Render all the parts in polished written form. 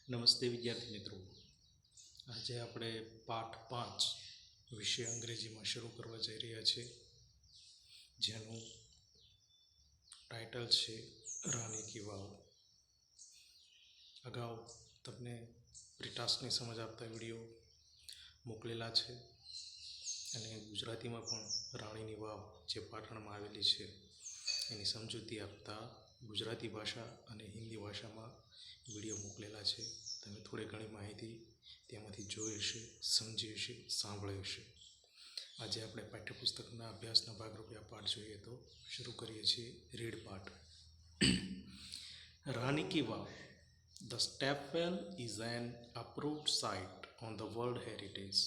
નમસ્તે વિદ્યાર્થી મિત્રો, આજે આપણે પાઠ 5 વિષય અંગ્રેજીમાં શરૂ કરવા જઈ રહ્યા છીએ, જેનું ટાઇટલ છે રાણી કી વાવ. અગાઉ તમને પ્રિટાસ્કની સમજ આપતા વિડીયો મોકલેલા છે અને ગુજરાતીમાં પણ રાણીની વાવ જે પાટણમાં આવેલી છે એની સમજૂતી આપતા ગુજરાતી ભાષા અને હિન્દી ભાષામાં વિડીયો મોકલેલા છે. તમે થોડી ઘણી માહિતી તેમાંથી જોઈ હશે, સમજી હશે, સાંભળી હશે. આજે આપણે પાઠ્યપુસ્તકના અભ્યાસના ભાગરૂપે આ પાઠ જોઈએ તો શરૂ કરીએ છીએ. રીડ પાઠ. રાણી કી વાવ. The Stepwell is an approved site on the World Heritage.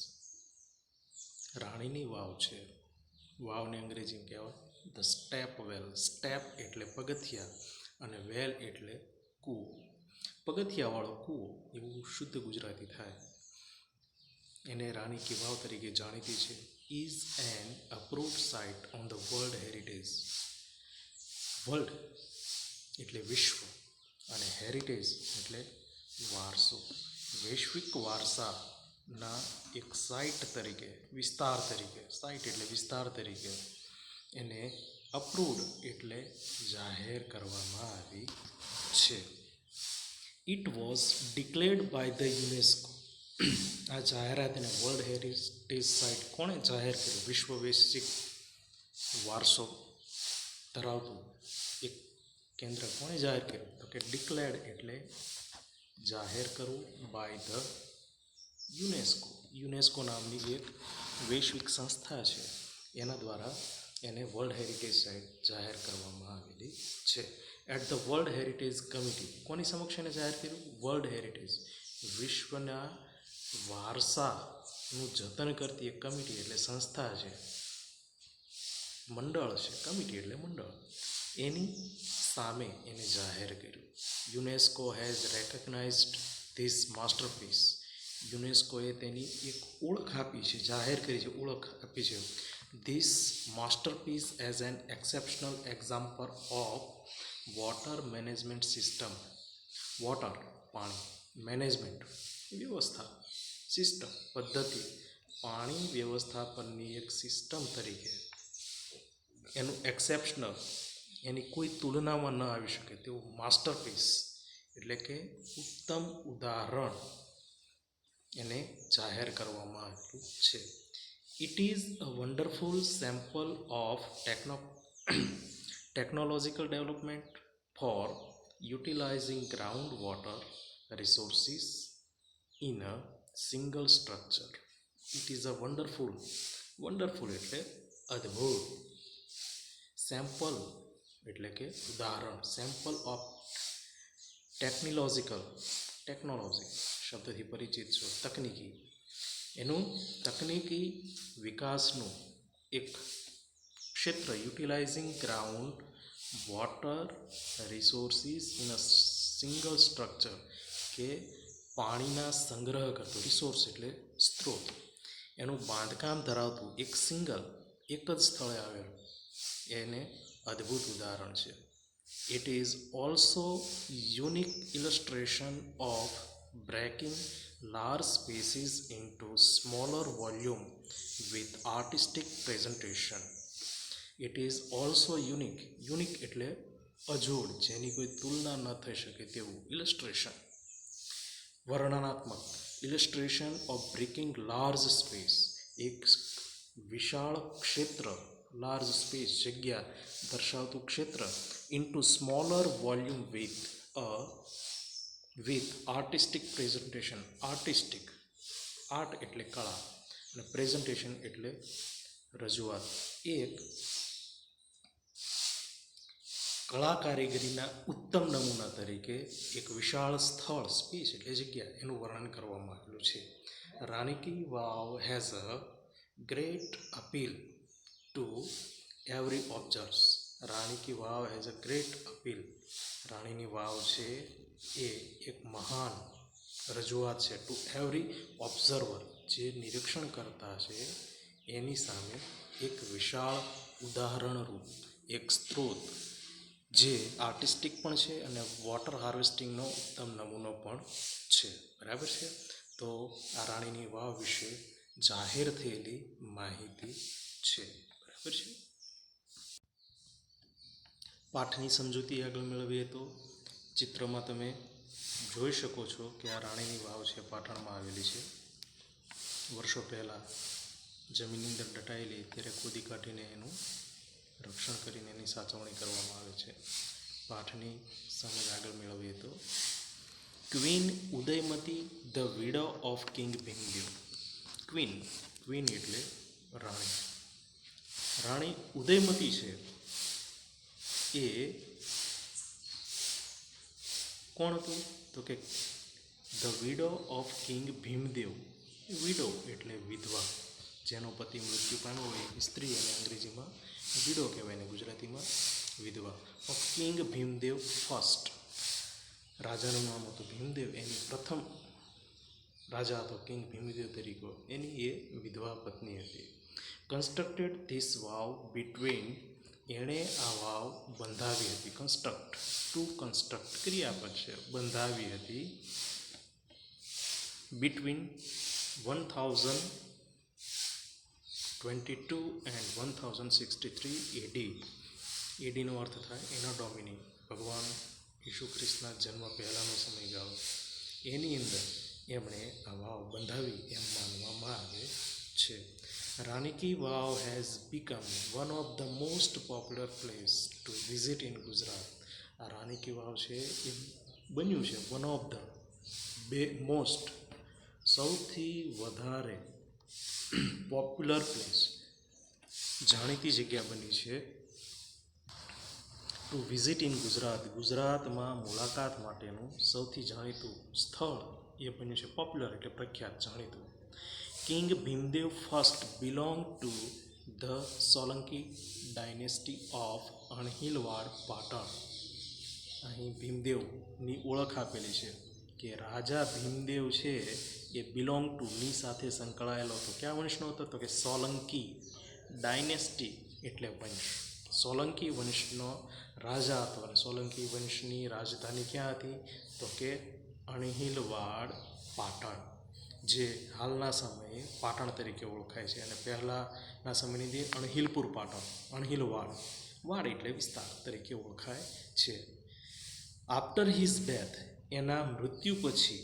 રાણીની વાવ છે. વાવને અંગ્રેજીમાં કહેવાય ધ સ્ટેપ વેલ. સ્ટેપ એટલે પગથિયા અને વેલ એટલે કૂવો. પગથિયાવાળો કૂવો એવું શુદ્ધ ગુજરાતી થાય. એને રાણી કી વાવ તરીકે જાણીતી છે. Is an approved site on the world heritage. World એટલે વિશ્વ અને હેરિટેજ એટલે વારસો. વૈશ્વિક વારસાના એક સાઇટ તરીકે, વિસ્તાર તરીકે, સાઇટ એટલે વિસ્તાર તરીકે એને અપ્રૂવ્ડ એટલે જાહેર કરવામાં આવી છે. It was declared by the UNESCO. આ જાહેરાતને વર્લ્ડ હેરિટેજ સાઇટ કોણે જાહેર કર્યું? વિશ્વ વૈશ્વિક વારસો ધરાવતું એક કેન્દ્ર કોણે જાહેર કર્યું? તો કે ડિક્લેર્ડ એટલે જાહેર કરવું, બાય ધ યુનેસ્કો. યુનેસ્કો નામની એક વૈશ્વિક સંસ્થા છે, એના દ્વારા એને વર્લ્ડ હેરિટેજ સાઇટ જાહેર કરવામાં આવેલી છે. At the world heritage committee. કોની સમક્ષ એને જાહેર કર્યું? વર્લ્ડ હેરિટેજ વિશ્વના વારસાનું જતન કરતી એક કમિટી એટલે સંસ્થા છે, મંડળ છે. કમિટી એટલે મંડળ. એની સામે એને જાહેર કર્યું. UNESCO has recognised this masterpiece. યુનેસ્કોએ તેની એક ઓળખ આપી છે, જાહેર કરી છે, ઓળખ આપી છે. This masterpiece as an exceptional example of water management system. Water પાણી, મેનેજમેન્ટ વ્યવસ્થા, સિસ્ટમ પદ્ધતિ, પાણી વ્યવસ્થાપનની એક સિસ્ટમ તરીકે એનું એક્સેપ્શનલ, એની કોઈ તુલનામાં ન આવી શકે તેવું માસ્ટરપીસ એટલે કે ઉત્તમ ઉદાહરણ એને જાહેર કરવામાં આવેલું છે. It is a wonderful sample of technological development for utilising ground water resources in a single structure. It is a wonderful. Wonderful એટલે અદ્ભુત. સેમ્પલ એટલે કે ઉદાહરણ. સેમ્પલ ઓફ ટેકનોલોજી શબ્દથી પરિચિત છો, તકનીકી. એનું તકનીકી વિકાસનું એક ક્ષેત્ર. Utilising ground water resources in a single structure કે પાણીના સંગ્રહ કરતો, રિસોર્સ એટલે સ્ત્રોત, એનું બાંધકામ ધરાવતું એક સિંગલ, એક જ સ્થળે આવેલું એને અદ્ભુત ઉદાહરણ છે. It is also unique illustration of breaking large spaces into smaller volume with artistic presentation. It is also unique. Unique એટલે અજોડ, જેની કોઈ તુલના ન થઈ શકે તેવું. ઇલસ્ટ્રેશન વર્ણનાત્મક. ઇલસ્ટ્રેશન ઓફ બ્રેકિંગ લાર્જ સ્પેસ, એક વિશાળ ક્ષેત્ર, લાર્જ સ્પેસ જગ્યા દર્શાવતું ક્ષેત્ર, into smaller volume with artistic presentation. Artistic, art એટલે કળા અને પ્રેઝન્ટેશન એટલે રજૂઆત. એક કળા કારીગરીના ઉત્તમ નમૂના તરીકે એક વિશાળ સ્થળ, સ્પેસ એટલે જગ્યા, એનું વર્ણન કરવામાં આવેલું છે. Rani ki Vav has a great appeal to every observers. Rani ki Vav has a great appeal. રાણીની વાવ છે એ એક મહાન રજૂઆત છે ટુ એવરી ઓબ્ઝર્વર, જે નિરીક્ષણ કરતા છે એની સામે એક વિશાળ ઉદાહરણરૂપ એક સ્ત્રોત જે આર્ટિસ્ટિક પણ છે અને વોટર હાર્વેસ્ટિંગનો ઉત્તમ નમૂનો પણ છે. બરાબર છે. તો આ રાણીની વાવ વિશે જાહેર થયેલી માહિતી છે. બરાબર છે. પાઠની સમજૂતી આગળ મેળવીએ તો ચિત્રમાં તમે જોઈ શકો છો કે આ રાણીની વાવ છે પાટણમાં આવેલી છે. વર્ષો પહેલાં જમીનની અંદર દટાયેલી ત્યારે ખોદી કાઢીને એનું રક્ષણ કરીને એની સાચવણી કરવામાં આવે છે. પાઠની સમજ આગળ મેળવીએ તો queen Udayamati the widow of king Bhimdev. Queen એટલે રાણી. રાણી ઉદયમતી છે એ કોણ હતું તો કે the widow of king Bhimdev. Widow એટલે વિધવા, જેનો પતિ મૃત્યુ પામ્યો હોય સ્ત્રી, અને અંગ્રેજીમાં વિડો કહેવાય ને ગુજરાતીમાં વિધવા. Of king Bhimdev first. રાજાનું નામ હતું ભીમદેવ, એની પ્રથમ રાજા હતો કિંગ ભીમદેવ તરીકે, એની એ વિધવા પત્ની હતી. Constructed this vav between. એણે આ વાવ બંધાવી હતી. કન્સ્ટ્રક્ટ, ટુ કન્સ્ટ્રક્ટ ક્રિયાપદ છે, બંધાવી હતી. બિટવીન 1022 એન્ડ 1063 એડી. એડીનો અર્થ થાય એના ડોમિની, ભગવાન ઈસુ ખ્રિસ્તના જન્મ પહેલાંનો સમયગાળો. એની અંદર એમણે આ વાવ બંધાવી એમ માનવામાં આવે છે. Rani ki Vav has become one of the most popular place to visit in Gujarat. આ રાની કી વાવ છે એ બન્યું છે વન ઓફ ધ મોસ્ટ, સૌથી વધારે પોપ્યુલર પ્લેસ, જાણીતી જગ્યા બની છે ટુ વિઝિટ ઇન ગુજરાત. ગુજરાતમાં મુલાકાત માટેનું સૌથી જાણીતું સ્થળ એ બન્યું છે. પોપ્યુલર એટલે પ્રખ્યાત, જાણીતું. King Bhimdev first belong to the Solanki dynasty of Anhilwad Patan. અહીં ભીમદેવની ઓળખ આપેલી છે કે રાજા ભીમદેવ છે એ બિલોંગ ટુ ની સાથે સંકળાયેલો હતો. ક્યાં વંશનો હતો તો કે સોલંકી. ડાયનેસ્ટી એટલે વંશ. સોલંકી વંશનો રાજા હતો અને સોલંકી વંશની રાજધાની ક્યાં હતી તો કે અણહિલવાડ પાટણ, જે હાલના સમયે પાટણ તરીકે ઓળખાય છે. અને પહેલાંના સમયની અંદર અણહિલપુર પાટણ, અણહિલવાડ, વાડ એટલે વિસ્તાર તરીકે ઓળખાય છે. After his death. એના મૃત્યુ પછી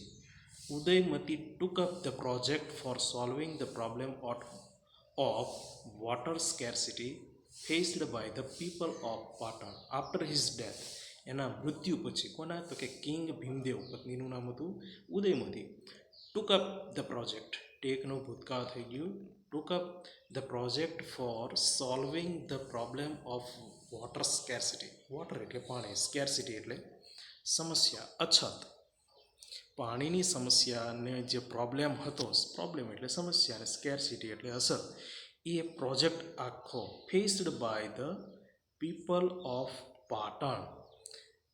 Udayamati took up the project for solving the problem of water scarcity faced by the people of Patan. After his death. એના મૃત્યુ પછી. કોના તો કે કિંગ ભીમદેવ, પત્નીનું નામ હતું Udayamati. Took up the project, ટેકનું ભૂતકાળ થઈ ગયું. Took up the project for solving the problem of water scarcity. Water એટલે પાણી, સ્કેર્સિટી એટલે સમસ્યા, અછત. પાણીની સમસ્યાને જે પ્રોબ્લેમ હતો, પ્રોબ્લેમ એટલે સમસ્યા અને સ્કેર્સિટી એટલે અસર, એ પ્રોજેક્ટ આખો faced by the people of Patan.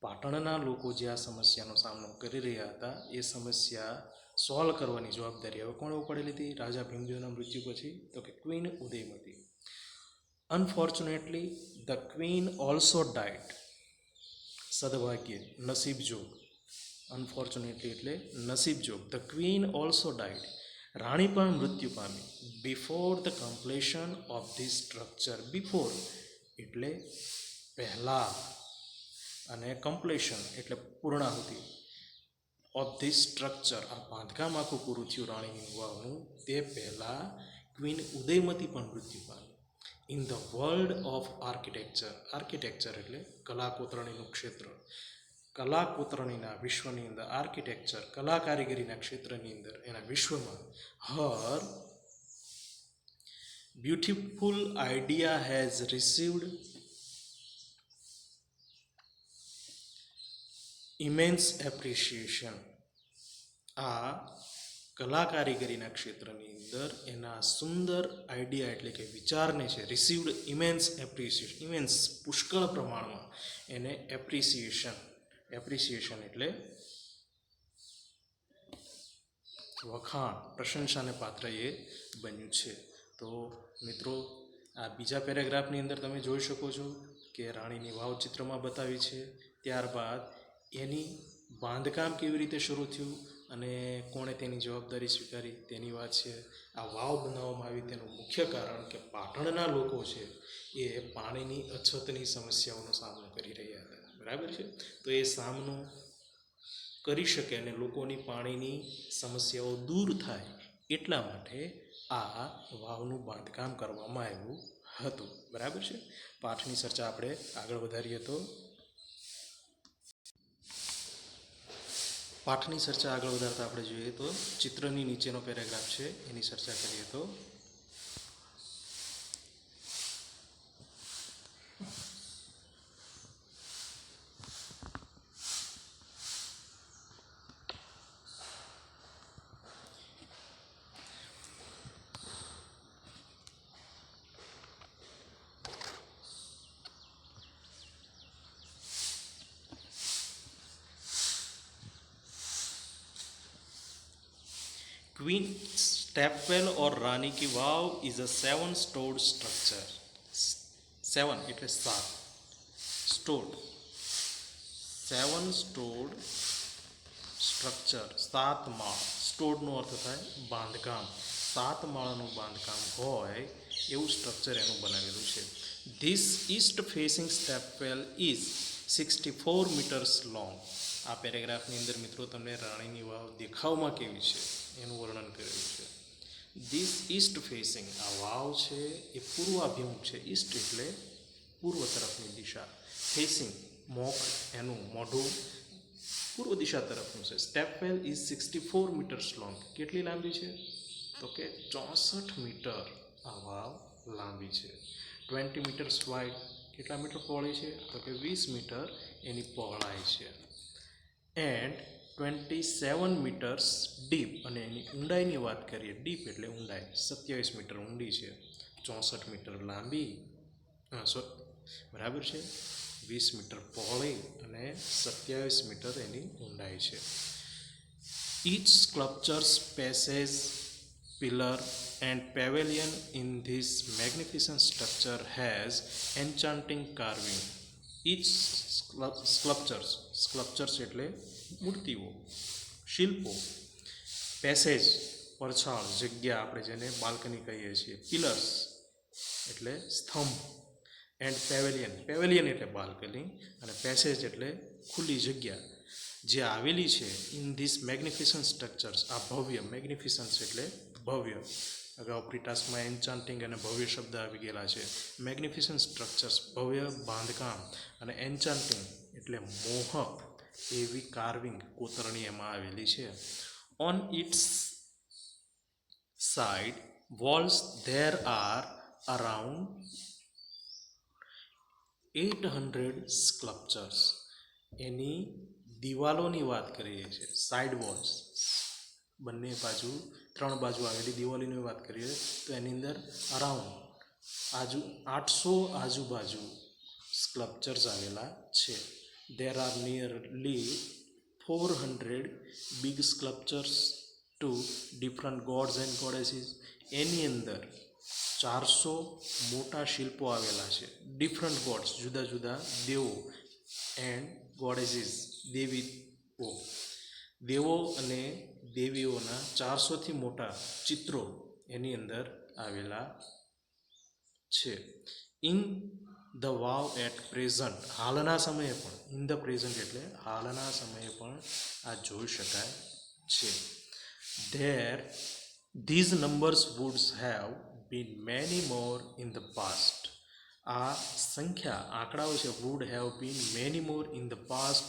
પાટણના લોકો જે આ સમસ્યાનો સામનો કરી રહ્યા હતા એ સમસ્યા સોલ્વ કરવાની જવાબદારી હવે કોણે ઉપાડેલી હતી રાજા ભીમદેવના મૃત્યુ પછી તો કે queen Udayamati. Unfortunately the queen also died. સદભાગ્ય, નસીબ જોગ. અનફોર્ચ્યુનેટલી એટલે નસીબ જોગ. The queen also died. રાણી પણ મૃત્યુ પામી. Before the completion of this structure. Before એટલે પહેલાં, અને કમ્પ્લીશન એટલે પૂર્ણાહુતિ, ઓફ ધીસ સ્ટ્રક્ચર આ બાંધકામ આખું પૂરું થયું રાણીની વાવનું તે પહેલાં ક્વીન ઉદયમતી પણ મૃત્યુ પામી. In the world of architecture. Architecture એટલે કલા કોતરણીનું ક્ષેત્ર. કલા કોતરણીના વિશ્વની અંદર આર્કિટેક્ચર, કલા કારીગરીના ક્ષેત્રની અંદર એના વિશ્વમાં her beautiful idea has received immense appreciation. આ કલા કારીગરીના ક્ષેત્રની અંદર એના સુંદર આઈડિયા એટલે કે વિચારને છે રિસીવ્ડ ઇમેન્સ એપ્રિસિએશન. ઇમેન્સ પુષ્કળ પ્રમાણમાં એને એપ્રિસિએશન. એપ્રિસિએશન એટલે વખાણ, પ્રશંસાને પાત્ર એ બન્યું છે. તો મિત્રો આ બીજા પેરેગ્રાફની અંદર તમે જોઈ શકો છો કે કે રાણીની વાવ ચિત્રમાં બતાવી છે. ત્યારબાદ એની બાંધકામ કેવી રીતે શરૂ થયું અને કોણે તેની જવાબદારી સ્વીકારી તેની વાત છે. આ વાવ બનાવવામાં આવી તેનું મુખ્ય કારણ કે પાટણના લોકો છે એ પાણીની અછતની સમસ્યાઓનો સામનો કરી રહ્યા હતા. બરાબર છે. તો એ સામનો કરી શકે અને લોકોની પાણીની સમસ્યાઓ દૂર થાય એટલા માટે આ વાવનું બાંધકામ કરવામાં આવ્યું હતું. બરાબર છે. પાઠની ચર્ચા આપણે આગળ વધારીએ તો પાઠની ચર્ચા આગળ વધારતા આપણે જોઈએ તો ચિત્રની નીચેનો પેરેગ્રાફ છે એની ચર્ચા કરીએ તો Queen Stepwell or Rani ki Vav is a 7-stored structure. 7 એટલે 7 stored 7-stored structure 7 માળ stored નો અર્થ થાય બાંધકામ 7 માળનું બાંધકામ હોય એવું સ્ટ્રક્ચર એનું બનાવેલું છે. This east facing stepwell is 64 meters long. આ પેરેગ્રાફની અંદર મિત્રો તમને રાણીની વાવ દેખાવમાં કેવી છે એનું વર્ણન કરેલું છે. ધીસ ઈસ્ટ ફેસિંગ આ વાવ છે એ પૂર્વાભિમુખ છે. ઈસ્ટ એટલે પૂર્વ તરફની દિશા. ફેસિંગ મોખ એનું મોઢું પૂર્વ દિશા તરફનું છે. Stepwell is 64 metres long. કેટલી લાંબી છે તો કે 64 મીટર આ વાવ લાંબી છે. 20 મીટર્સ વાઇડ. કેટલા મીટર પહોળી છે તો કે 20 મીટર એની પહોળાઈ છે. એન્ડ 27 મીટર્સ ડીપ અને એની ઊંડાઈની વાત કરીએ ડીપ એટલે ઊંડાઈ 27 મીટર ઊંડી છે. 64 મીટર લાંબી બરાબર છે. 20 મીટર પહોળી અને 27 મીટર એની ઊંડાઈ છે. Each sculpture's passage, pillar and pavilion in this magnificent structure has enchanting carving. Each sculptures એટલે મૂર્તિઓ શિલ્પો. પેસેજ પરછાળ જગ્યા આપણે જેને બાલ્કની કહીએ છીએ. પિલર્સ એટલે સ્તંભ. એન્ડ પેવેલિયન એટલે બાલ્કની અને પેસેજ એટલે ખુલ્લી જગ્યા જે આવેલી છે ઇન ધીસ મેગ્નિફિસન્ટ સ્ટ્રક્ચર્સ આ ભવ્ય મેગ્નિફિસન્સ એટલે ભવ્ય. અગાઉ પ્રિટાસમાં એન્ચાન્ટિંગ અને ભવ્ય શબ્દ આવી ગયેલા છે. મેગ્નિફિસન્ટ સ્ટ્રક્ચર્સ ભવ્ય બાંધકામ અને એન્ચાન્ટિંગ એટલે મોહક એવી કાર્વિંગ કોતરણી એમાં આવેલી છે. On its side walls there are around 800 sculptures. એની દિવાલોની વાત કરીએ છીએ સાઇડ વોલ્સ બંને બાજુ 3 બાજુ આવેલી દિવાલોની વાત કરીએ તો એની અંદર અરાઉન્ડ 800 આજુબાજુ સ્કલ્પચર્સ આવેલા છે. There are nearly 400 big sculptures to different gods and goddesses. એની અંદર 400 મોટા શિલ્પો આવેલા છે. ડિફરન્ટ ગોડ્સ જુદા જુદા દેવો એન્ડ ગોડેસીસ દેવો અને દેવીઓના 400થી મોટા ચિત્રો એની અંદર આવેલા છે. In the vav at present હાલના સમયે પણ ઇન ધ પ્રેઝન્ટ એટલે હાલના સમયે પણ આ જોઈ શકાય છે. These numbers woods have been many more in the past. આ સંખ્યા આંકડાઓ છે would have been many more in the past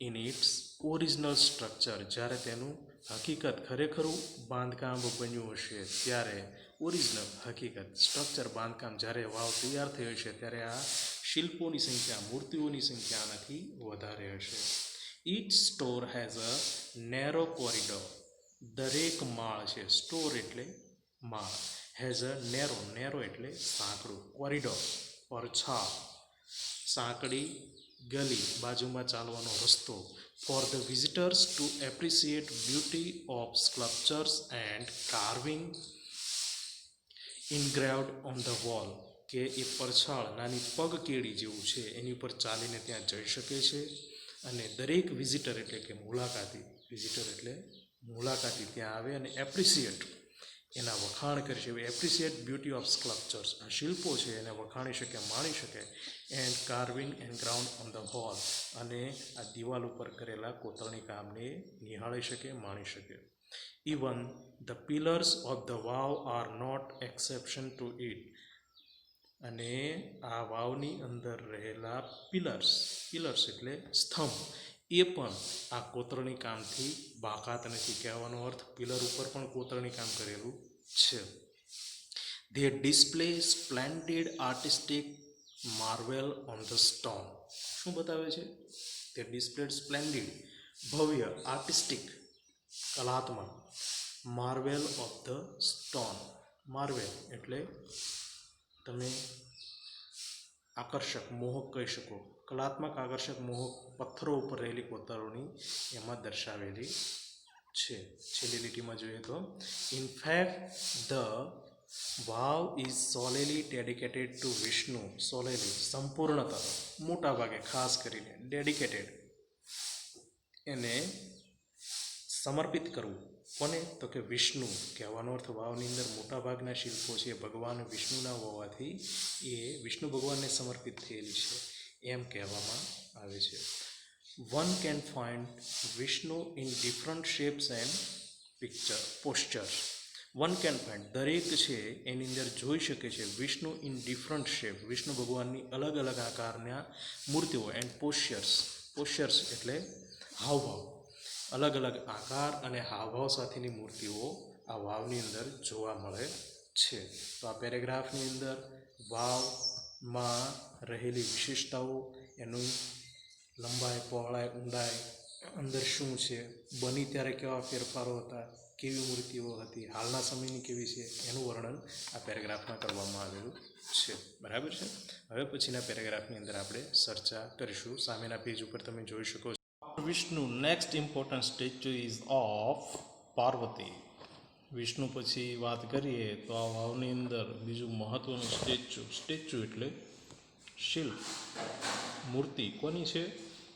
in its original structure. જ્યારે તેનું હકીકત ખરેખરું બાંધકામ બન્યું હશે ત્યારે ઓરિજિનલ હકીકત સ્ટ્રક્ચર બાંધકામ જ્યારે વાવ તૈયાર થઈ હશે ત્યારે આ શિલ્પોની સંખ્યા મૂર્તિઓની સંખ્યા આનાથી વધારે હશે. Each store has a narrow corridor. દરેક માળ છે સ્ટોર એટલે માળ હેઝ અ નેરો એટલે સાંકડું કોરિડોર પરછાળ સાંકડી ગલી બાજુમાં ચાલવાનો રસ્તો. For the visitors to appreciate beauty of sculptures and carving engraved on the wall. કે એ પરછાળ નાની પગ કેડી જેવું છે એની ઉપર ચાલીને ત્યાં જઈ શકે છે અને દરેક વિઝિટર એટલે કે મુલાકાતી ત્યાં આવે અને એપ્રિસિએટ એના વખાણ કરી શકે, એપ્રિસિએટ બ્યુટી ઓફ સ્કલ્પચર્સ, આ શિલ્પો છે એને વખાણી શકે, માણી શકે. And carving and ground on the wall, અને આ દિવાલ ઉપર કરેલા કોતરણી કામને નિહાળી શકે, માણી શકે. Even the pillars of the vav are not exception to it, અને આ વાવની અંદર રહેલા પિલર્સ એટલે સ્તંભ, એ પણ આ કોતરણી કામથી બાકાત નથી. કહેવાનો અર્થ પિલર ઉપર પણ કોતરણી કામ કરેલું છે. They display splendid artistic marvel on the stone. શું બતાવે છે? તે ડિસ્પ્લેડ સ્પ્લેન્ડિડ, ભવ્ય, આર્ટિસ્ટિક, કલાત્મક, marvel of the stone. Marvel એટલે તમે આકર્ષક, મોહક કહી શકો. કલાત્મક, આકર્ષક, મોહક પથ્થરો ઉપર રહેલી કોતરણી એમાં દર્શાવેલી છે. છેલ્લી લીટીમાં જોઈએ તો, in fact the vav is solely dedicated to Vishnu. Solely સંપૂર્ણતઃ, મોટા ભાગે, ખાસ કરીને, ડેડિકેટેડ એને સમર્પિત કરવું. કોને? તો કે વિષ્ણુ. કહેવાનો અર્થ વાવની અંદર મોટા ભાગના શિલ્પો છે ભગવાન વિષ્ણુના હોવાથી એ વિષ્ણુ ભગવાનને સમર્પિત થયેલી છે એમ કહેવામાં આવે છે. One can find Vishnu in different shapes and postures. One can find, દરેક છે એની અંદર જોઈ શકે છે, Vishnu in different shape, Vishnu ભગવાનની અલગ અલગ આકારના મૂર્તિઓ, એન્ડ પોસ્ચર્સ એટલે હાવભાવ, અલગ અલગ આકાર અને હાવભાવ સાથેની મૂર્તિઓ આ વાવની અંદર જોવા મળે છે. તો આ પેરેગ્રાફની અંદર વાવમાં રહેલી વિશેષતાઓ, એનું લંબાઈ, પહોળાઈ, ઊંડાઈ, અંદર શું છે, બની ત્યારે કેવા ફેરફારો હતા, કેવી મૂર્તિઓ હતી, હાલના સમયની કેવી છે, એનું વર્ણન આ પેરેગ્રાફમાં કરવામાં આવેલું છે. બરાબર છે. હવે પછીના પેરેગ્રાફની અંદર આપણે ચર્ચા કરીશું. સામેના પેજ ઉપર તમે જોઈ શકો છો. Vishnu next important statue ease of Parvati. Vishnu પછી વાત કરીએ તો આ વાવની અંદર બીજું મહત્વનું સ્ટેચ્યુ એટલે શિલ્પ, મૂર્તિ કોની છે?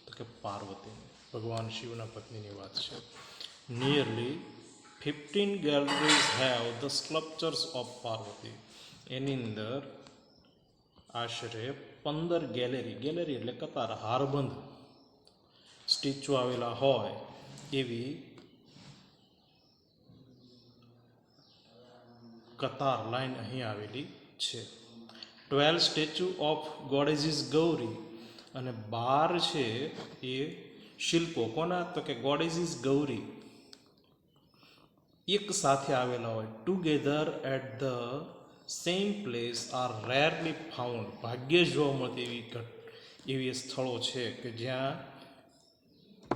તો કે પાર્વતી, ભગવાન શિવના પત્નીની વાત છે. Nearly 15 galleries have the sculptures of Parvati. એની અંદર આશરે 15 ગેલેરી એટલે કતાર, હારબંધ સ્ટેચ્યુ આવેલા હોય એવી કતાર, લાઈન અહીં આવેલી છે. 12 સ્ટેચ્યુ ઓફ ગોડેસીસ ગૌરી, અને 12 છે એ શિલ્પો કોના? તો કે ગોડેસીસ ગૌરી એક સાથે આવેલા હોય. Together at the same place are rarely found. ભાગ્યે જોવા મળતી એવી સ્થળો છે કે જ્યાં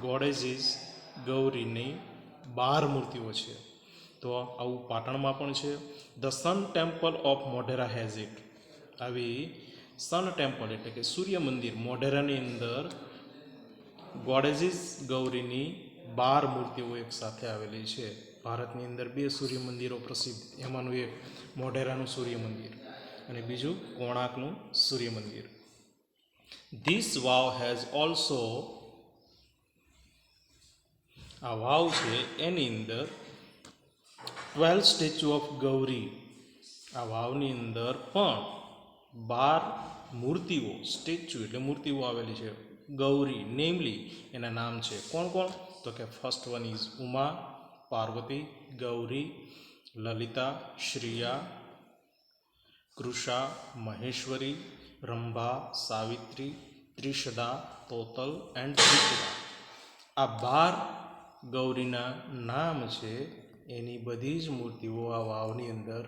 ગોડેસીસ ગૌરીની 12 મૂર્તિઓ છે. તો આવું પાટણમાં પણ છે. The sun temple of Modhera has it. આવી સન ટેમ્પલ એટલે કે સૂર્ય મંદિર મોઢેરાની અંદર ગોડેસીસ ગૌરીની 12 મૂર્તિઓ એક સાથે આવેલી છે. ભારતની અંદર 2 સૂર્ય મંદિરો પ્રસિદ્ધ, એમાંનું એક મોઢેરાનું સૂર્ય મંદિર અને બીજું કોણાર્કનું સૂર્ય મંદિર. ધીસ વાવ હેઝ ઓલ્સો, આ વાવ છે એની અંદર 12 સ્ટેચ્યુ ઓફ ગૌરી, આ વાવની અંદર પણ 12 મૂર્તિઓ, સ્ટેચ્યુ એટલે મૂર્તિઓ આવેલી છે. ગૌરી નેમલી, એના નામ છે. કોણ કોણ? તો કે first one is Uma, Parvati, Gauri, Lalita, Shriya, Krisha, Maheshwari, Rambha, Savitri, Trishada, Totala and Tripura. આ 12 ગૌરીના નામ છે. એની બધી જ મૂર્તિઓ આ વાવની અંદર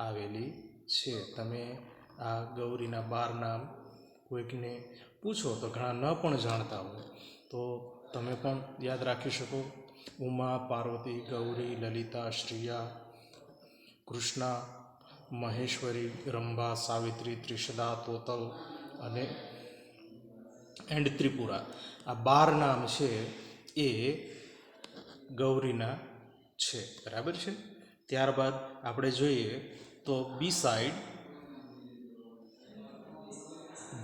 આવેલી છે. તમે આ ગૌરીના 12 નામ કોઈકને પૂછો તો ઘણા ન પણ જાણતા હોય તો તમે પણ યાદ રાખી શકો. ઉમા, પાર્વતી, ગૌરી, લલિતા, શ્રિયા, કૃષ્ણા, મહેશ્વરી, રંભા, સાવિત્રી, ત્રિશદા, તોતલ અને ત્રિપુરા. આ 12 નામ છે એ ગૌરીના છે. બરાબર છે. ત્યારબાદ આપણે જોઈએ તો beside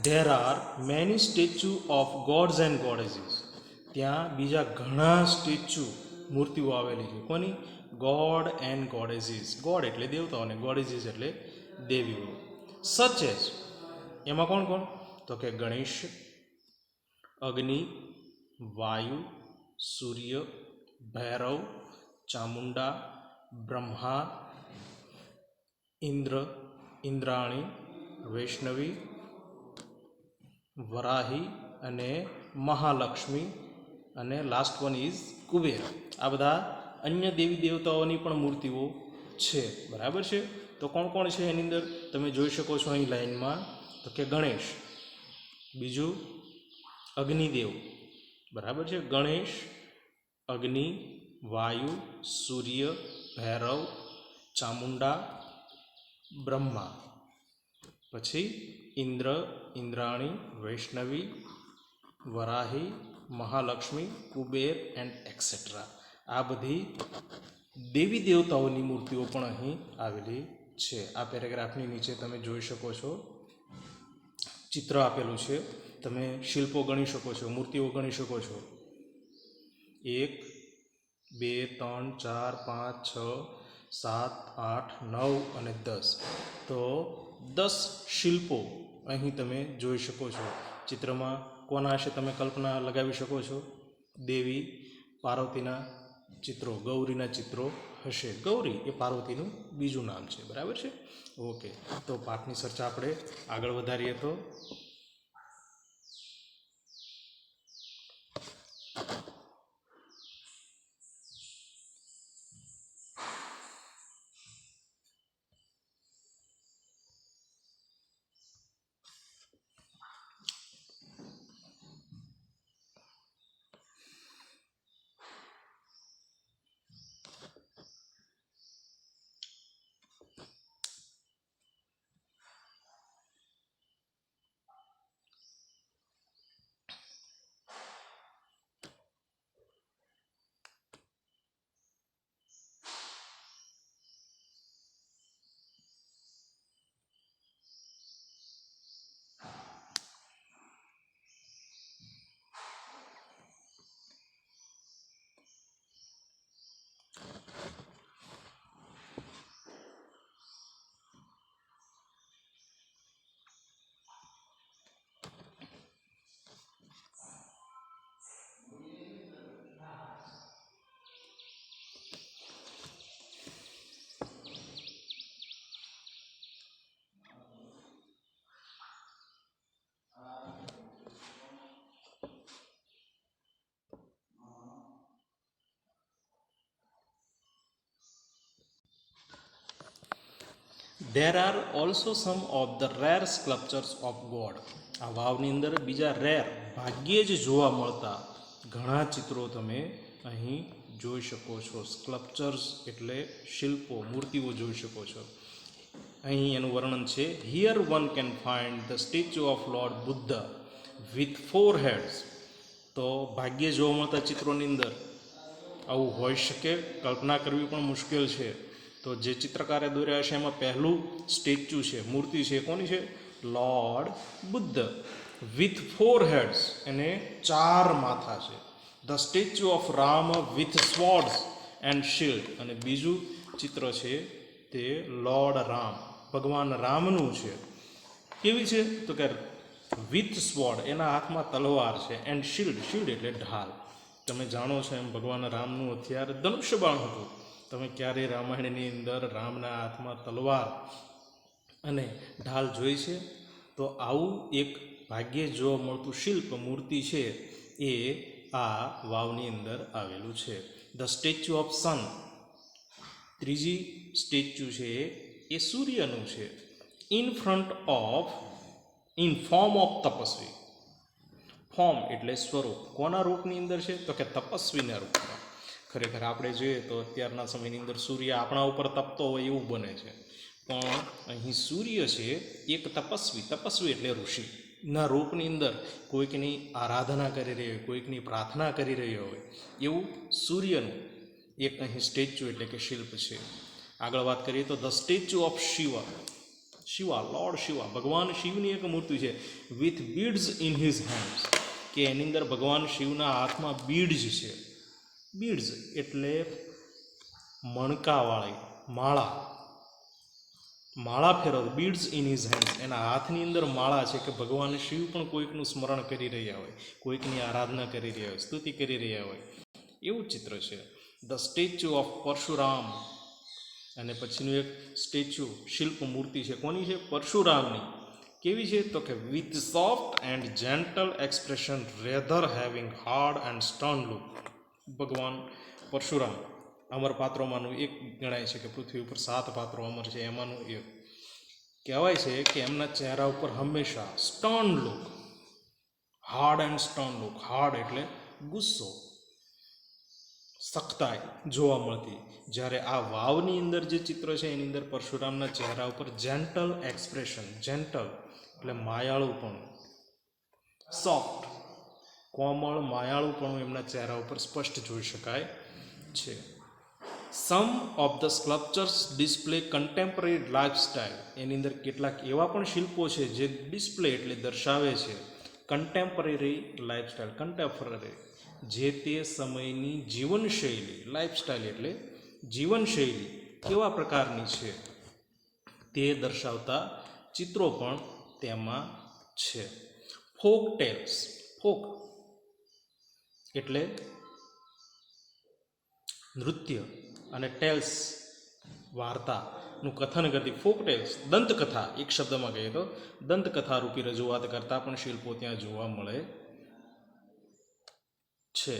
there are many statue of gods and goddesses. ત્યાં બીજા ઘણા સ્ટેચ્યુ મૂર્તિઓ આવેલી છે. કોની? God and goddesses. ગોડ એટલે દેવતાઓ અને ગોડેસીસ એટલે દેવીઓ. સચ એઝ, એમાં કોણ કોણ? તો કે ગણેશ, અગ્નિ, વાયુ, સૂર્ય, ભૈરવ, ચામુંડા, બ્રહ્મા, ઇન્દ્ર, ઇન્દ્રાણી, વૈષ્ણવી, વરાહી અને મહાલક્ષ્મી અને લાસ્ટ વન ઇઝ કુબેર. આ બધા અન્ય દેવી દેવતાઓની પણ મૂર્તિઓ છે. બરાબર છે. તો કોણ કોણ છે એની અંદર તમે જોઈ શકો છો અહીં લાઈનમાં. તો કે ગણેશ, બીજું અગ્નિદેવ. બરાબર છે. ગણેશ, અગ્નિ, વાયુ, સૂર્ય, ભૈરવ, ચામુંડા, બ્રહ્મા, પછી ઇન્દ્ર, ઇન્દ્રાણી, વૈષ્ણવી, વરાહી, મહાલક્ષ્મી, કુબેર એન્ડ એક્સેટ્રા. આ બધી દેવી દેવતાઓની મૂર્તિઓ પણ અહીં આવેલી છે. આ પેરેગ્રાફની નીચે તમે જોઈ શકો છો ચિત્ર આપેલું છે. તમે શિલ્પો ગણી શકો છો, મૂર્તિઓ ગણી શકો છો. 1 2 3 4 5 6 7 8 9 અને 10. તો 10 શિલ્પો અહીં તમે જોઈ શકો છો. ચિત્રમાં કોના હશે તમે કલ્પના લગાવી શકો છો? દેવી પાર્વતીના ચિત્રો, ગૌરીના ચિત્રો હશે. ગૌરી એ પાર્વતીનું બીજું નામ છે. બરાબર છે. ઓકે, તો પાઠની ચર્ચા આપણે આગળ વધારીએ. તો There are also some of the rare sculptures of God. આ વાવની અંદર બીજા રેર, ભાગ્યે જ જોવા મળતા ઘણા ચિત્રો તમે અહીં જોઈ શકો છો. સ્કલ્પચર્સ એટલે શિલ્પો, મૂર્તિઓ જોઈ શકો છો. અહીં એનું વર્ણન છે. Here one can find the statue of lord Buddha with 4 heads. તો ભાગ્યે જોવા મળતા ચિત્રોની અંદર આવું હોઈ શકે, કલ્પના કરવી પણ મુશ્કેલ છે. તો જે ચિત્રકારે દોર્યા છે એમાં પહેલું સ્ટેચ્યુ છે, મૂર્તિ છે, કોની છે? લોર્ડ બુદ્ધ વિથ 4 હેડ્સ, એને 4 માથા છે. The statue of Ram with swords and shield. અને બીજું ચિત્ર છે તે લોર્ડ રામ, ભગવાન રામનું છે. કેવી છે? તો કે વિથ સ્વોર્ડ, એના હાથમાં તલવાર છે, એન્ડ શિલ્ડ, શિલ્ડ એટલે ઢાલ. તમે જાણો છો એમ ભગવાન રામનું હથિયાર ધનુષ્યબાણ હતું. તમે ક્યારેય રામાયણની અંદર રામના હાથમાં તલવાર અને ઢાલ જોઈ છે? તો આવું એક ભાગ્યે જોવા મળતું શિલ્પ, મૂર્તિ છે, એ આ વાવની અંદર આવેલું છે. ધ સ્ટેચ્યુ ઓફ સન, ત્રીજી સ્ટેચ્યુ છે એ સૂર્યનું છે. In front of, in form of tapasvi. Form એટલે સ્વરૂપ. કોના રૂપની અંદર છે? તો કે તપસ્વીના રૂપમાં. ખરેખર આપણે જોઈએ તો અત્યારના સમયની અંદર સૂર્ય આપણા ઉપર તપતો હોય એવું બને છે, પણ અહીં સૂર્ય છે એક તપસ્વી, તપસ્વી એટલે ઋષિના રૂપની અંદર કોઈકની આરાધના કરી રહ્યો હોય, કોઈકની પ્રાર્થના કરી રહ્યો હોય એવું સૂર્યનું એક અહીં સ્ટેચ્યુ એટલે કે શિલ્પ છે. આગળ વાત કરીએ તો the statue of Shiv. Shiva, lord Shiva, ભગવાન શિવની એક મૂર્તિ છે. With beads in his hands, કે એની અંદર ભગવાન શિવના હાથમાં બીડ્સ છે. બીડ્સ એટલે મણકાવાળી માળા, માળા ફેરવતો. બીડ્સ ઇન હિઝ હેન્ડ્સ, એના હાથની અંદર માળા છે, કે ભગવાન શિવ પણ કોઈકનું સ્મરણ કરી રહ્યા હોય, કોઈકની આરાધના કરી રહ્યા હોય, સ્તુતિ કરી રહ્યા હોય, એવું ચિત્ર છે. ધ સ્ટેચ્યુ ઓફ પરશુરામ, અને પછીનું એક સ્ટેચ્યુ, શિલ્પ મૂર્તિ છે, કોની છે? પરશુરામની. કેવી છે? તો કે with soft and gentle expression rather having hard and stern look. ભગવાન પરશુરામ અમર પાત્રોમાંનું એક ગણાય છે, કે પૃથ્વી ઉપર 7 પાત્રો અમર છે, એમાંનું એક. કહેવાય છે કે એમના ચહેરા ઉપર હંમેશા stern look, hard and stern look, hard એટલે ગુસ્સો, સખ્તાઈ જોવા મળતી. જ્યારે આ વાવની અંદર જે ચિત્ર છે એની અંદર પરશુરામના ચહેરા ઉપર જેન્ટલ એક્સપ્રેશન, જેન્ટલ એટલે માયાળુપણું, સોફ્ટ કોમળ માયાળુપણું એમના ચહેરા ઉપર સ્પષ્ટ જોઈ શકાય છે. Some of the sculptures display contemporary lifestyle, એની અંદર કેટલાક એવા પણ શિલ્પો છે જે ડિસ્પ્લે એટલે દર્શાવે છે કન્ટેમ્પરરી લાઇફસ્ટાઇલ, કન્ટેમ્પરરી જે તે સમયની જીવનશૈલી, લાઇફસ્ટાઇલ એટલે જીવનશૈલી કેવા પ્રકારની છે તે દર્શાવતા ચિત્રો પણ તેમાં છે. ફોક ટેલ્સ, ફોક એટલે નૃત્ય અને ટેલ્સ વાર્તાનું કથન કરતી ફોક ટેલ્સ, દંતકથા, એક શબ્દમાં કહીએ તો દંતકથા રૂપી રજૂઆત કરતા પણ શિલ્પો ત્યાં જોવા મળે છે.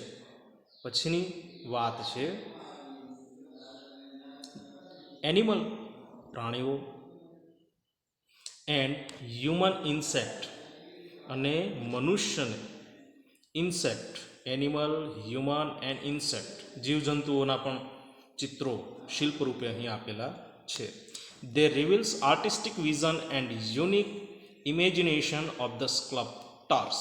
પછીની વાત છે એનિમલ, પ્રાણીઓ, એન્ડ હ્યુમન ઇન્સેક્ટ, અને મનુષ્યને insect, animal, human and insect, જીવજંતુઓના પણ ચિત્રો શિલ્પ રૂપે અહીં આપેલા છે. They reveals artistic vision and unique imagination of the sculptors.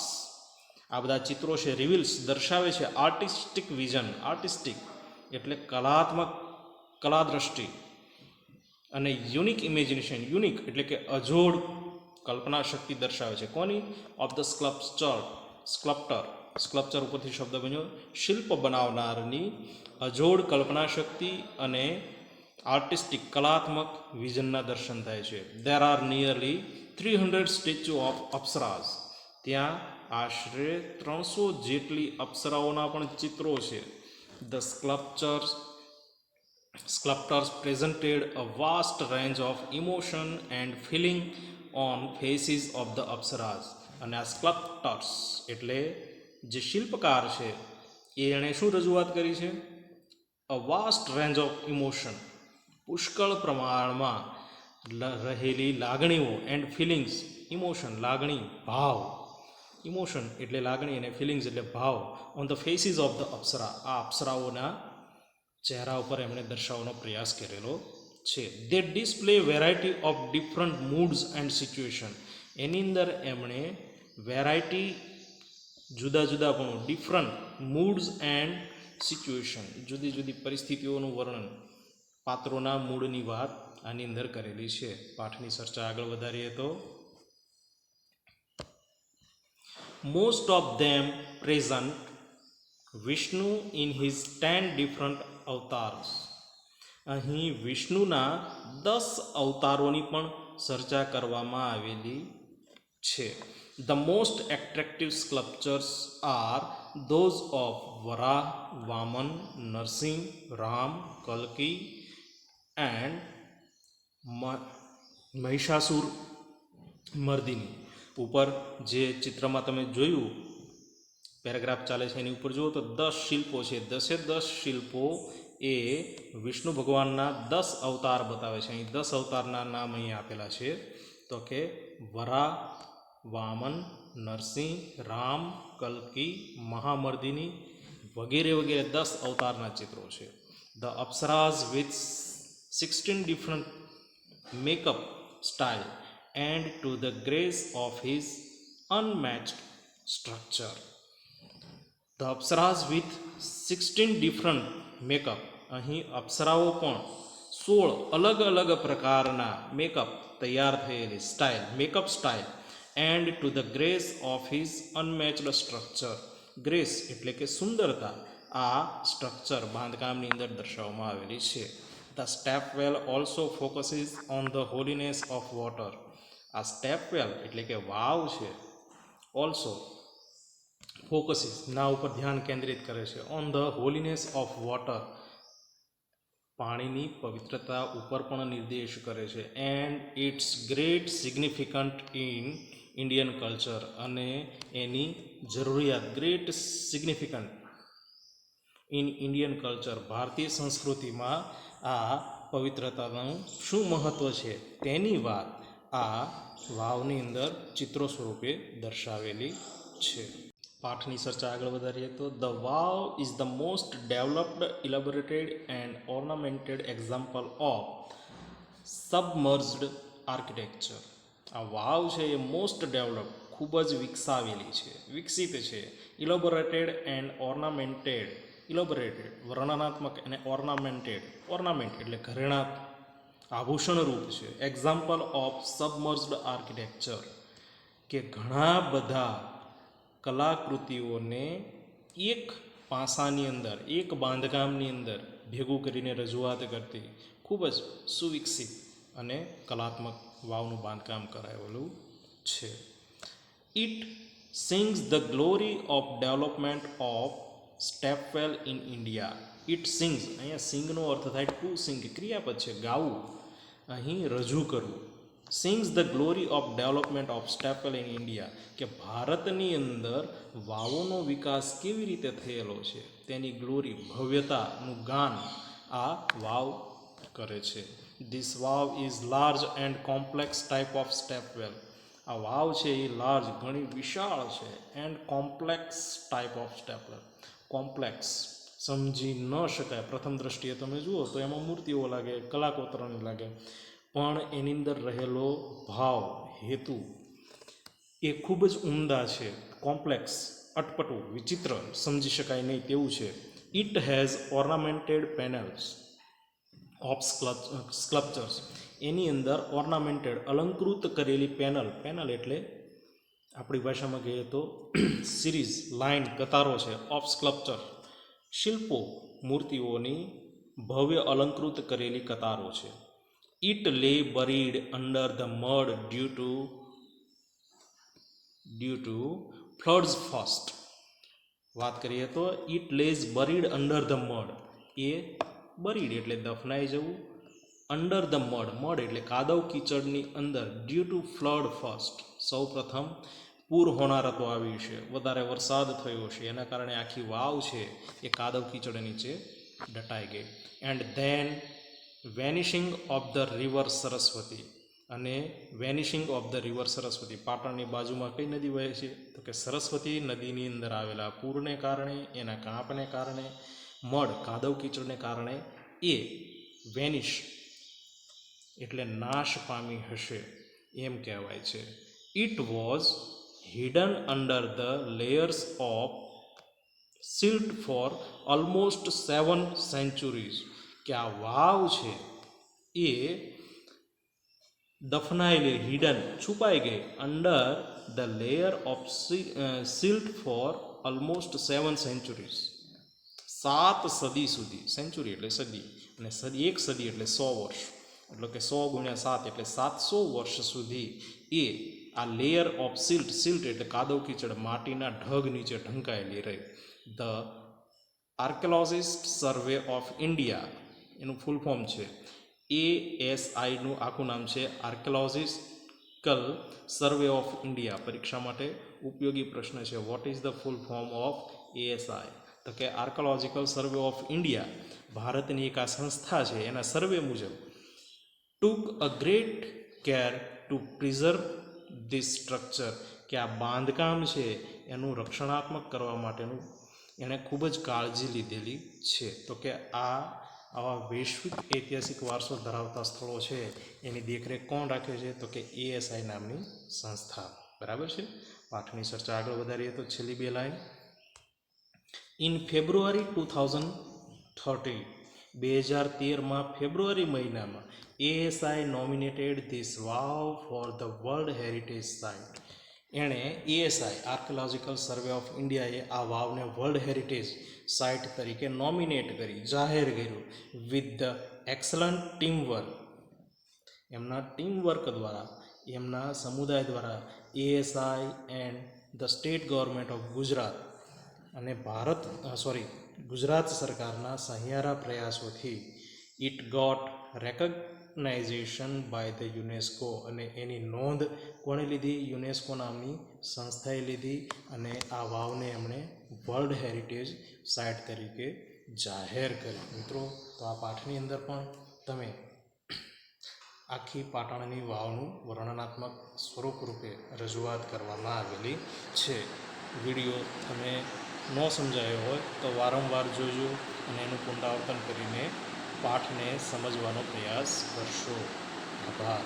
આ બધા ચિત્રો છે, રિવીલ્સ દર્શાવે છે આર્ટિસ્ટિક વિઝન, આર્ટિસ્ટિક એટલે કલાત્મક, કલાદ્રષ્ટિ, અને યુનિક ઇમેજિનેશન, યુનિક એટલે કે અજોડ કલ્પના શક્તિ દર્શાવે છે. કોની? ઓફ ધ સ્કલ્પચર, સ્કલ્પ્ટર, સ્કલ્પચર ઉપરથી શબ્દ બન્યો, શિલ્પ બનાવનારની અજોડ કલ્પના શક્તિ અને આર્ટિસ્ટિક કલાત્મક વિઝનના દર્શન થાય છે. There are nearly 300 statue of apsaras, ત્યાં આશરે 300 જેટલી અપ્સરાઓના પણ ચિત્રો છે. The sculptors presented a vast range of emotion and feeling on faces of the apsaras. અને આ સ્કલ્પ્ટર્સ એટલે જે શિલ્પકાર છે એણે શું રજૂઆત કરી છે? અ વાસ્ટ રેન્જ ઓફ ઇમોશન, પુષ્કળ પ્રમાણમાં રહેલી લાગણીઓ, એન્ડ ફિલિંગ્સ, ઇમોશન લાગણી, ભાવ, ઇમોશન એટલે લાગણી અને ફિલિંગ્સ એટલે ભાવ, on the faces of the apsara, આ અપ્સરાઓના ચહેરા ઉપર એમણે દર્શાવવાનો પ્રયાસ કરેલો છે. They display variety of different moods and situation, એની અંદર એમણે વેરાયટી, જુદા જુદા પણ ડિફરન્ટ મૂડ્સ એન્ડ સિચ્યુએશન, જુદી જુદી પરિસ્થિતિઓનું વર્ણન, પાત્રોના મૂળની વાત આની અંદર કરેલી છે. પાઠની ચર્ચા આગળ વધારીએ તો most of them present Vishnu in his 10 different avatars. અહીં વિષ્ણુના 10 અવતારોની પણ ચર્ચા કરવામાં આવેલી છે. The most attractive sculptures are those of Varaha, Vamana, Narasimha, Ram, કલ્કી એન્ડ મહિષાસુર મર્દિની. ઉપર જે ચિત્રમાં તમે જોયું, પેરેગ્રાફ ચાલે છે એની ઉપર જુઓ તો 10 શિલ્પો છે. 10 શિલ્પો એ વિષ્ણુ ભગવાનના 10 અવતાર બતાવે છે. અહીં 10 અવતારના નામ અહીં આપેલા છે, તો કે વરાહ, વામન, નરસિંહ, રામ, કલ્કી, મહામર્દિની વગેરે વગેરે 10 અવતારના ચિત્રો છે. The apsaras with 16 different makeup style and to the grace of his unmatched structure. The apsaras with 16 different makeup, અહીં અપ્સરાઓ પણ 16 અલગ અલગ પ્રકારના મેકઅપ તૈયાર થયેલી style, makeup style, and to the grace of his unmatched structure. Grace એટલે કે સુંદરતા આ સ્ટ્રક્ચર બાંધકામની અંદર દર્શાવવામાં આવેલી છે. The stepwell also focuses on the holiness of water. આ સ્ટેપવેલ એટલે કે વાવ છે, ઓલ્સો ફોકસીસ ના ઉપર ધ્યાન કેન્દ્રિત કરે છે, on the holiness of water પાણીની પવિત્રતા ઉપર પણ નિર્દેશ કરે છે. And it's great significant in Indian culture, અને એની જરૂરિયાત great significant in Indian culture ભારતીય સંસ્કૃતિમાં આ પવિત્રતાનું શું મહત્ત્વ છે તેની વાત આ વાવની અંદર ચિત્રો સ્વરૂપે દર્શાવેલી છે. પાઠની ચર્ચા આગળ વધારીએ તો the vav is the most developed, elaborated and ornamented example of submerged architecture. આ વાવ છે એ મોસ્ટ ડેવલપ, ખૂબ જ વિકસાવેલી છે, વિકસિત છે, ઇલેબોરેટેડ એન્ડ ઓર્નામેન્ટેડ, ઇલેબોરેટેડ વર્ણનાત્મક અને ઓર્નામેન્ટ એટલે ઘરેણાં આભૂષણ રૂપ છે, એક્ઝામ્પલ ઓફ સબમર્જ્ડ આર્કિટેક્ચર કે ઘણા બધા કલાકૃતિઓને એક પાસાની અંદર, એક બાંધકામની અંદર ભેગું કરીને રજૂઆત કરતી ખૂબ જ સુવિકસિત અને કલાત્મક વાવનું બાંધકામ કરાયેલું છે. It sings the glory of development of stepwell in India. It sings, અહીંયા સિંગનો અર્થ થાય ટુ સિંગ, ક્રિયાપદ છે, ગાવું, અહીં રજૂ કરવું. Sings the glory of development of stepwell in India કે ભારતની અંદર વાવોનો વિકાસ કેવી રીતે થયેલો છે તેની ગ્લોરી, ભવ્યતાનું ગાન આ વાવ કરે છે. This vav is large and complex type of stepwell. આ વાવ છે એ લાર્જ, ઘણી વિશાળ છે, and complex type of stepwell. Complex સમજી ન શકાય, પ્રથમ દ્રષ્ટિએ તમે જુઓ તો એમાં મૂર્તિઓ લાગે, કલાકોતરણી લાગે, પણ એની અંદર રહેલો ભાવ, હેતુ એ ખૂબ જ ઉમદા છે, કોમ્પ્લેક્સ, અટપટું, વિચિત્ર, સમજી શકાય નહીં તેવું છે. It has ornamented panels of sculptures. એની અંદર ઓર્નામેન્ટેડ, અલંકૃત કરેલી પેનલ એટલે આપણી ભાષામાં કહીએ તો સિરીઝ, લાઇન, કતારો છે, ઓફ સ્કલ્પચર, શિલ્પો, મૂર્તિઓની ભવ્ય અલંકૃત કરેલી કતારો છે. It lay buried under the mud due to floods first. વાત કરીએ તો it lays buried under the mud, એ બરીડ એટલે દફનાઈ જવું, અંડર ધ મડ એટલે કાદવ કીચડની અંદર, ડ્યુ ટુ ફ્લડ ફર્સ્ટ સૌ પ્રથમ પૂર હોનારતો આવી છે, વધારે વરસાદ થયો છે, એના કારણે આખી વાવ છે એ કાદવ કીચડ નીચે દટાઈ ગઈ. And then vanishing of the river Saraswati, અને vanishing of the river Saraswati, પાટણની બાજુમાં કઈ નદી વહે છે તો કે સરસ્વતી નદીની અંદર આવેલા પૂરને કારણે, એના કાંપને કારણે, મડ કાદવ કીચડને કારણે એ વેનિશ એટલે નાશ પામી હશે એમ કહેવાય છે. It was hidden under the layers of silt for almost 7 centuries. કે આ વાવ છે એ દફનાયેલી, હિડન છુપાઈ ગઈ, under the layer of silt for almost 7 centuries 7 સદી સુધી, સેન્ચુરી એટલે સદી, અને એક સદી એટલે 100 વર્ષ, એટલે કે 100 ગુણ્યા 7 એટલે 700 વર્ષ સુધી એ આ લેયર ઓફ સિલ્ટ એટલે કાદવ કીચડ, માટીના ઢગ નીચે ઢંકાયેલી રહી. ધ આર્કિયોલોજિસ્ટ સર્વે ઓફ ઇન્ડિયા, એનું ફૂલ ફોર્મ છે ASIનું આખું નામ છે આર્કિયોલોજિકલ સર્વે ઓફ ઇન્ડિયા. પરીક્ષા માટે ઉપયોગી પ્રશ્ન છે, what is the full form of ASI? તો કે આર્કિયોલોજિકલ સર્વે ઓફ ઇન્ડિયા ભારતની એક આ સંસ્થા છે, એના સર્વે મુજબ took a great care to preserve this structure, કે આ બાંધકામ છે એનું રક્ષણાત્મક કરવા માટેનું એણે ખૂબ જ કાળજી લીધેલી છે. તો કે આવા વૈશ્વિક ઐતિહાસિક વારસો ધરાવતા સ્થળો છે એની દેખરેખ કોણ રાખે છે તો કે ASI નામની સંસ્થા. બરાબર છે. પાઠની ચર્ચા આગળ વધારીએ તો છેલ્લી બે લાઈન. ઇન ફેબ્રુઆરી 2013 2013માં ફેબ્રુઆરી મહિનામાં ASI nominated this vav for the world heritage site. એણે ASI આર્કિયોલોજીકલ સર્વે ઓફ ઇન્ડિયાએ આ વાવને વર્લ્ડ હેરિટેજ સાઇટ તરીકે નોમિનેટ કરી, જાહેર કર્યું, વિથ ધ એક્સલન્ટ ટીમવર્ક. એમના ટીમવર્ક દ્વારા, એમના સમુદાય દ્વારા ASI and the state government of Gujarat અને ગુજરાત સરકારના સહિયારા પ્રયાસોથી it got recognition by the UNESCO. અને એની નોંધ કોણે લીધી? યુનેસ્કો નામની સંસ્થાએ લીધી અને આ વાવને એમણે વર્લ્ડ હેરિટેજ સાઇટ તરીકે જાહેર કરી. મિત્રો, તો આ પાઠની અંદર પણ તમે આખી પાટણની વાવનું વર્ણનાત્મક સ્વરૂપ રૂપે રજૂઆત કરવામાં આવેલી છે. વિડીયો તમે ન સમજાયો હોય તો વારંવાર જોજો અને એનું પુનરાવર્તન કરીને પાઠને સમજવાનો પ્રયાસ કરશો. આભાર.